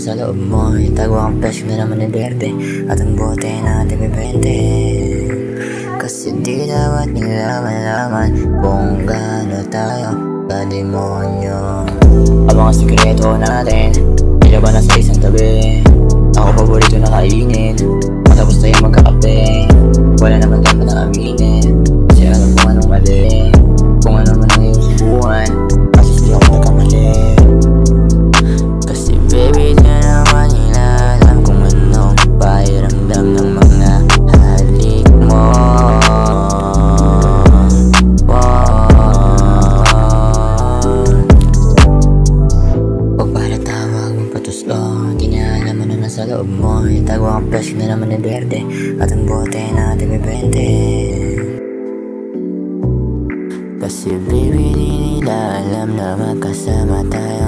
sa loob mo. Itago ang plastic na naman ni berde at ang bote natin bibente. Kasi di dapat nila malaman kung gaano tayo kademonyo. Ang mga sikreto natin tila ba nasa isang tabi. Ako paborito na kainin matapos tayo magkakape. Wala naman tayo na aminin kasi alam kung anong mali, kung ano man ang iyong subukan. Kasi di ako nagkamali. Kasi baby di naman nila alam kung anong pakiramdam ng mga halik mo. Huwag para tawag magpatuslo, di na alam ano nasa loob mo. Itago ang plastic na naman ni berde at ang bote natin bibente. Kasi baby di nila alam na magkasama tayo